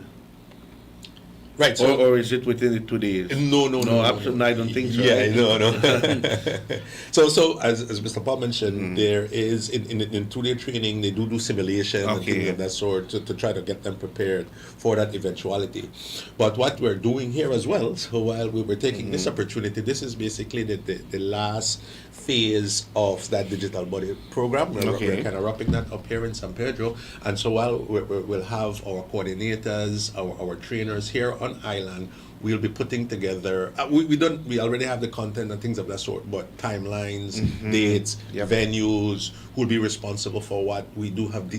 Right. So, or is it within the 2 days? No. Absolutely, I don't think so. Yeah, no. So as Mr. Paul mentioned, there is in 2-day training they do simulation and things of that sort to try to get them prepared for that eventuality. But what we're doing here as well, so while we were taking this opportunity, this is basically the last phase of that digital body program. We're kind of wrapping that up here in San Pedro, and so while we'll have our coordinators, our trainers here on island, we'll be putting together. We already have the content and things of that sort, but timelines, dates, venues, who'll be responsible for what. We do have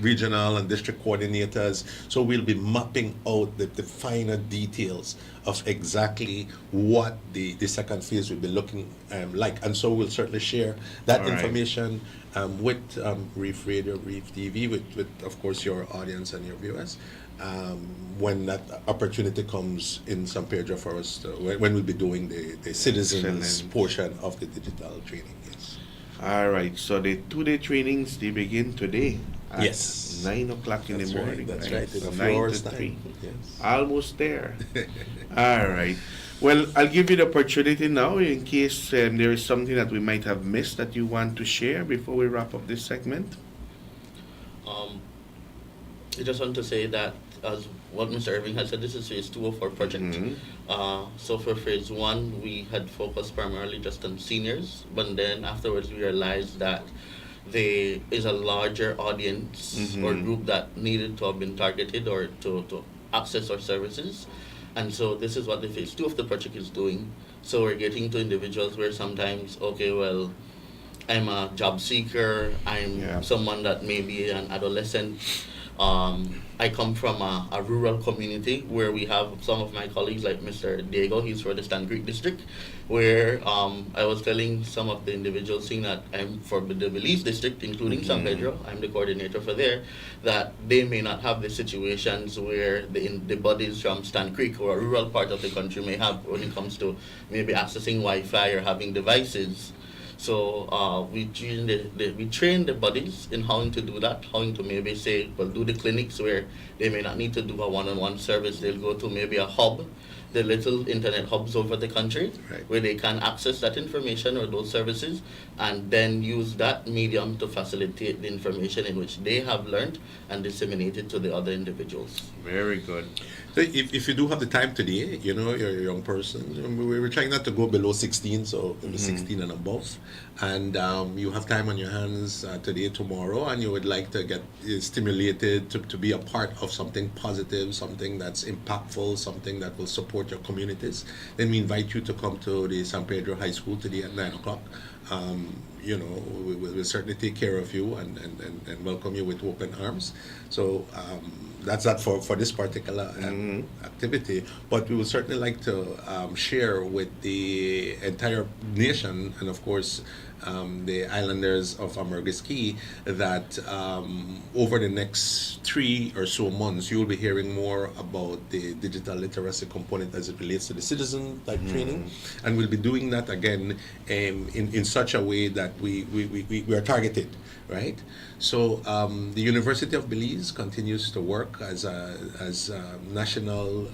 regional and district coordinators, so we'll be mapping out the finer details of exactly what the second phase will be looking like, and so we'll certainly share that information with Reef Radio, Reef TV, with of course your audience and your viewers when that opportunity comes in San Pedro for us to, when we'll be doing the citizens portion of the digital training. Yes. All right, so the 2-day trainings, they begin today. Yes. 9 o'clock in the morning. That's right. So In a 9 few to hours 3. time. Yes. Almost there. All right. Well, I'll give you the opportunity now in case there is something that we might have missed that you want to share before we wrap up this segment. I just want to say that, as what Mr. Irving has said, this is phase 2 of our project. So for phase 1, we had focused primarily just on seniors, but then afterwards we realized that there is a larger audience or group that needed to have been targeted or to access our services. And so this is what the phase 2 of the project is doing. So we're getting to individuals where sometimes, I'm a job seeker, I'm someone that may be an adolescent. I come from a rural community where we have some of my colleagues like Mr. Diego, he's for the Stan Creek district, where I was telling some of the individuals saying that I'm for the Belize district, including San Pedro, I'm the coordinator for there, that they may not have the situations where the bodies from Stan Creek or a rural part of the country may have when it comes to maybe accessing Wi-Fi or having devices. So we train the buddies in how to do that, how to maybe say, do the clinics where they may not need to do a one-on-one service. They'll go to maybe a hub, the little internet hubs over the country, where they can access that information or those services, and then use that medium to facilitate the information in which they have learned and disseminate it to the other individuals. Very good. So if you do have the time today, you're a young person, we're trying not to go below 16, so maybe 16 and above, and you have time on your hands today, tomorrow, and you would like to get stimulated to be a part of something positive, something that's impactful, something that will support your communities, then we invite you to come to the San Pedro High School today at 9 o'clock. We'll certainly take care of you and welcome you with open arms. So that's that for this particular activity. But we would certainly like to share with the entire nation and, of course, the islanders of Ambergris Caye that over the next 3 or so months, you will be hearing more about the digital literacy component as it relates to the citizen type training, and we'll be doing that again in such a way that we are targeted, right? So the University of Belize continues to work as a national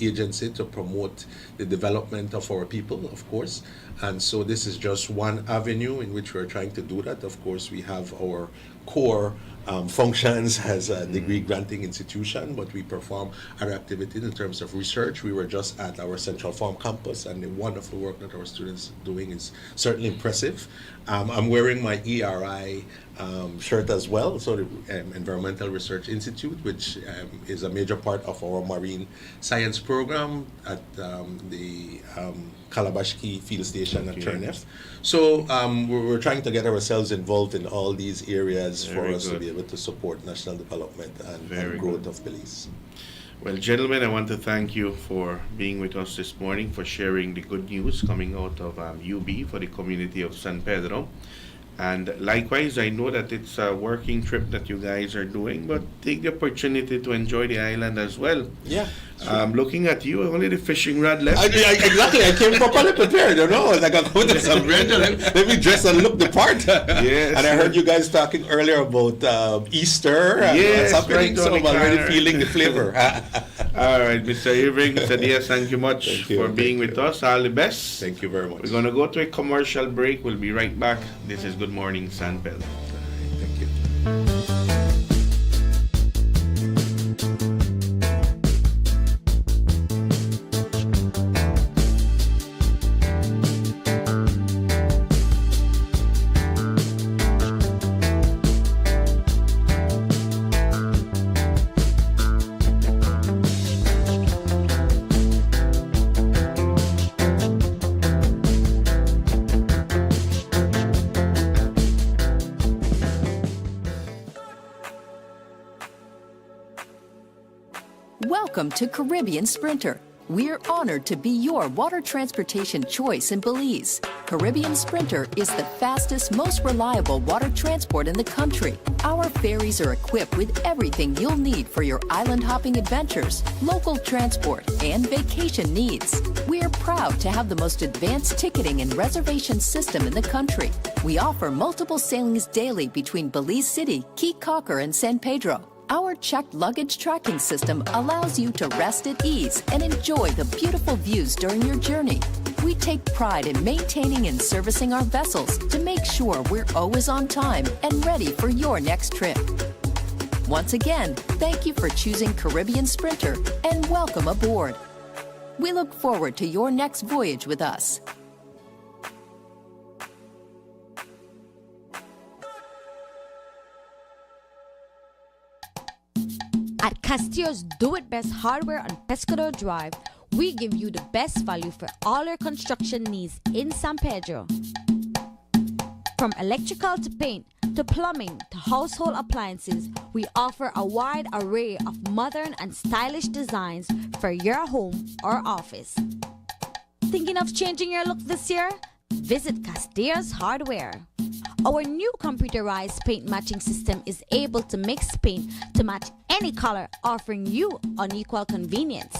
agency to promote the development of our people, of course. And so this is just one avenue in which we're trying to do that. Of course, we have our core functions as a degree granting institution, but we perform other activities in terms of research. We were just at our Central Farm campus, and the wonderful work that our students are doing is certainly impressive. I'm wearing my ERI shirt as well, so the Environmental Research Institute, which is a major part of our marine science program at the Calabash Caye Field Station at Turnef. So we're trying to get ourselves involved in all these areas for us to be able to support national development and growth of Belize. Well, gentlemen, I want to thank you for being with us this morning, for sharing the good news coming out of UB for the community of San Pedro. And likewise, I know that it's a working trip that you guys are doing, but take the opportunity to enjoy the island as well. Yeah. Looking at you, only the fishing rod left. Exactly, I came properly prepared, Like, I'm going to some let me dress and look the part. Yes. And I heard you guys talking earlier about Easter and what's happening, so I'm already feeling the flavor. All right, Mr. Irving, Mr. Diaz, thank you much Thank you, for being thank with you. us. All the best. Thank you very much. We're going to go to a commercial break. We'll be right back. This is Good Morning San Pedro. Thank you. Welcome to Caribbean Sprinter. We're honored to be your water transportation choice in Belize. Caribbean Sprinter is the fastest, most reliable water transport in the country. Our ferries are equipped with everything you'll need for your island hopping adventures, local transport, and vacation needs. We're proud to have the most advanced ticketing and reservation system in the country. We offer multiple sailings daily between Belize City, Key Cocker, and San Pedro. Our checked luggage tracking system allows you to rest at ease and enjoy the beautiful views during your journey. We take pride in maintaining and servicing our vessels to make sure we're always on time and ready for your next trip. Once again, thank you for choosing Caribbean Sprinter and welcome aboard. We look forward to your next voyage with us. At Castillo's Do It Best Hardware on Pescador Drive, we give you the best value for all your construction needs in San Pedro. From electrical to paint, to plumbing, to household appliances, we offer a wide array of modern and stylish designs for your home or office. Thinking of changing your look this year? Visit Castillo's Hardware. Our new computerized paint matching system is able to mix paint to match any color, offering you unequal convenience.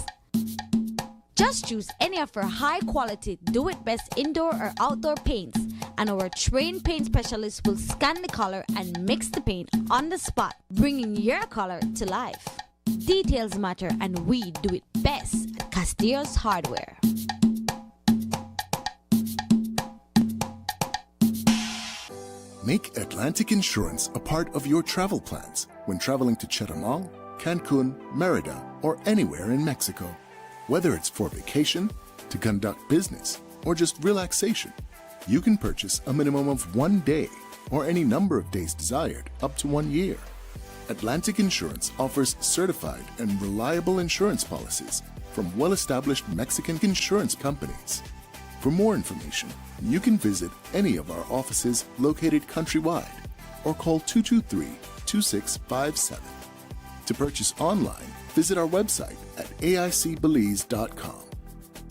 Just choose any of our high-quality do-it-best indoor or outdoor paints, and our trained paint specialists will scan the color and mix the paint on the spot, bringing your color to life. Details matter, and we do it best at Castillo's Hardware. Make Atlantic Insurance a part of your travel plans when traveling to Chetumal, Cancun, Merida, or anywhere in Mexico. Whether it's for vacation, to conduct business, or just relaxation, you can purchase a minimum of 1 day or any number of days desired up to 1 year. Atlantic Insurance offers certified and reliable insurance policies from well-established Mexican insurance companies. For more information, you can visit any of our offices located countrywide or call 223-2657. To purchase online, visit our website at aicbelize.com.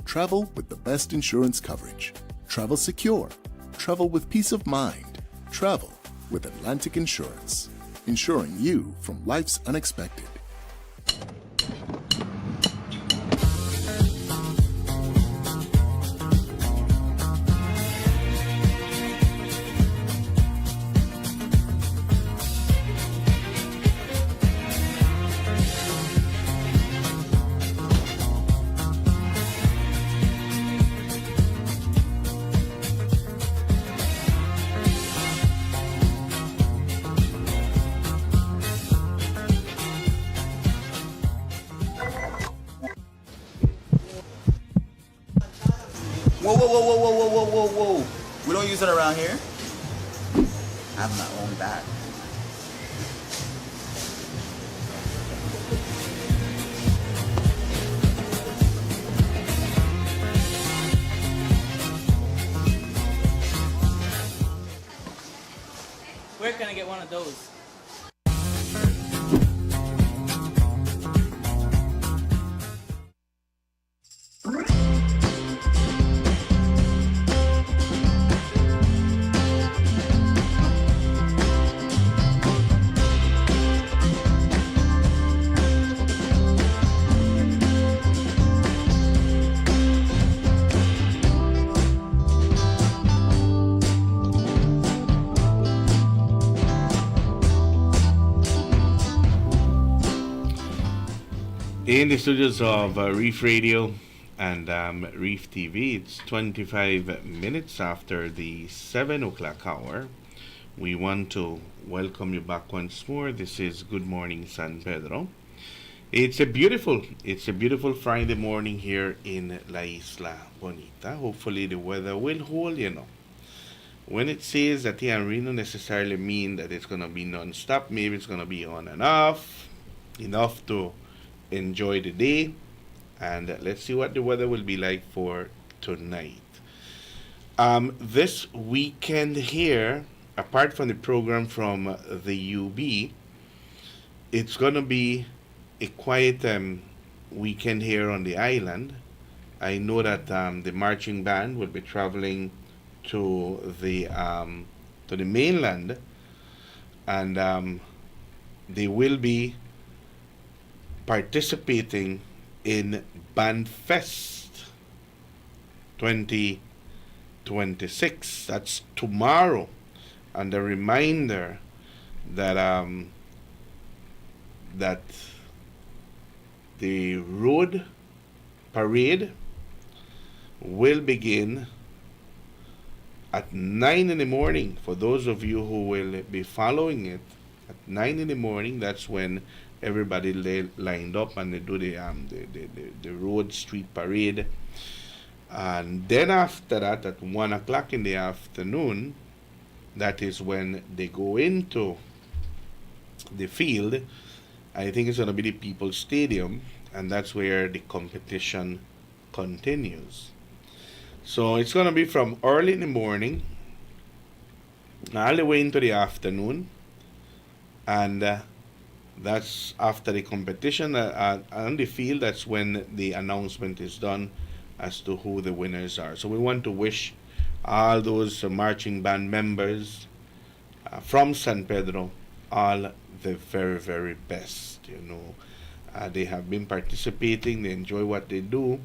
Travel with the best insurance coverage. Travel secure. Travel with peace of mind. Travel with Atlantic Insurance. Insuring you from life's unexpected. Whoa, whoa, whoa, whoa, whoa, whoa, whoa, whoa, whoa. We don't use it around here. I have my own bag. Where can I get one of those? In the studios of Reef Radio and Reef TV, it's 25 minutes after the 7 o'clock hour. We want to welcome you back once more. This is Good Morning San Pedro. It's a beautiful Friday morning here in La Isla Bonita. Hopefully the weather will hold, When it says that it doesn't necessarily mean that it's going to be non-stop. Maybe it's going to be on and off, enough to enjoy the day. And let's see what the weather will be like for tonight. This weekend here, apart from the program from the UB, it's going to be a quiet weekend here on the island. I know that the marching band will be traveling to the mainland, and they will be participating in Bandfest 2026. That's tomorrow, and a reminder that that the road parade will begin at 9 in the morning. For those of you who will be following it, at 9 in the morning, that's when everybody lined up and they do the road street parade. And then after that, at 1 o'clock in the afternoon, that is when they go into the field. I think it's going to be the People's Stadium, and that's where the competition continues. So it's going to be from early in the morning all the way into the afternoon, and that's after the competition on the field. That's when the announcement is done as to who the winners are. So we want to wish all those marching band members from San Pedro all the very, very best. They have been participating, they enjoy what they do,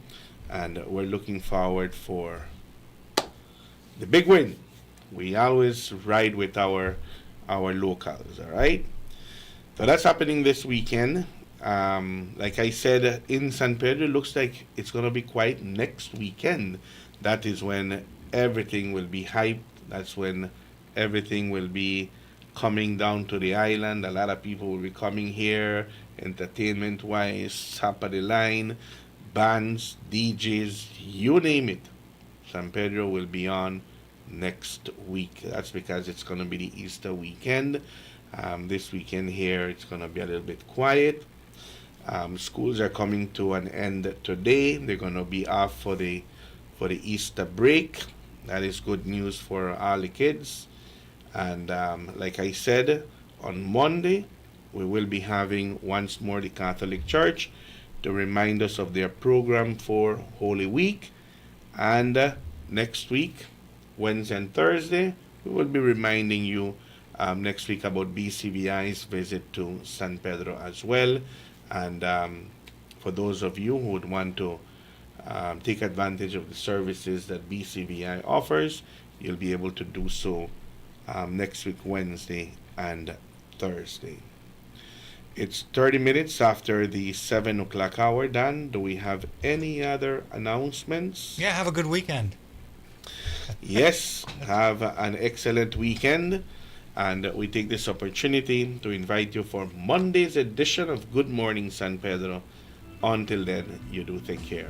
and we're looking forward for the big win. We always ride with our locals, all right? So that's happening this weekend. Like I said, in San Pedro, it looks like it's going to be quiet next weekend. That is when everything will be hyped. That's when everything will be coming down to the island. A lot of people will be coming here, entertainment-wise, top of the line, bands, DJs, you name it. San Pedro will be on next week. That's because it's going to be the Easter weekend. This weekend here, it's going to be a little bit quiet. Schools are coming to an end today. They're going to be off for the Easter break. That is good news for all the kids. And like I said, on Monday, we will be having once more the Catholic Church to remind us of their program for Holy Week. And next week, Wednesday and Thursday, we will be reminding you next week about BCBI's visit to San Pedro as well. And for those of you who would want to take advantage of the services that BCBI offers, you'll be able to do so next week, Wednesday and Thursday. It's 30 minutes after the 7 o'clock hour. Dan, do we have any other announcements? Yeah, have a good weekend. Yes, have an excellent weekend. And we take this opportunity to invite you for Monday's edition of Good Morning San Pedro. Until then, you do take care.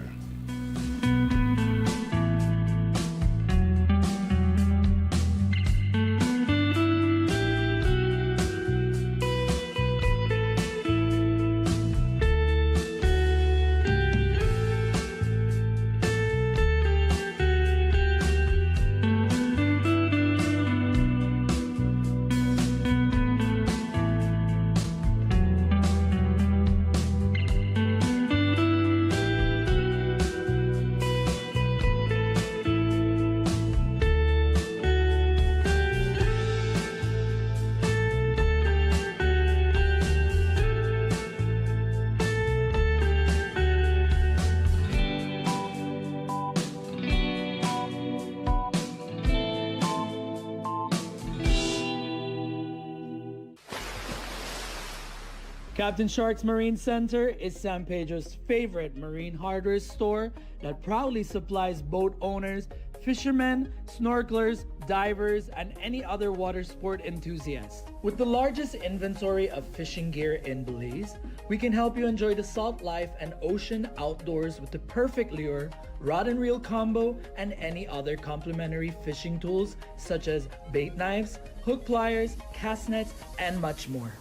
Captain Shark's Marine Center is San Pedro's favorite marine hardware store that proudly supplies boat owners, fishermen, snorkelers, divers, and any other water sport enthusiast. With the largest inventory of fishing gear in Belize, we can help you enjoy the salt life and ocean outdoors with the perfect lure, rod and reel combo, and any other complimentary fishing tools such as bait knives, hook pliers, cast nets, and much more.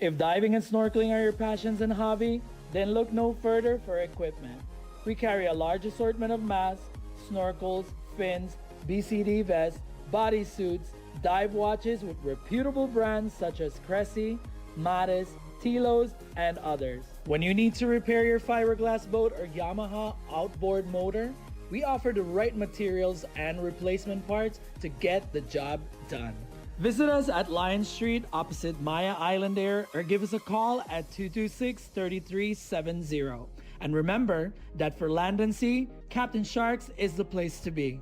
If diving and snorkeling are your passions and hobby, then look no further for equipment. We carry a large assortment of masks, snorkels, fins, BCD vests, bodysuits, dive watches with reputable brands such as Cressy, Mattis, Tilos, and others. When you need to repair your fiberglass boat or Yamaha outboard motor, we offer the right materials and replacement parts to get the job done. Visit us at Lion Street opposite Maya Island Air or give us a call at 226-3370. And remember that for land and sea, Captain Sharks is the place to be.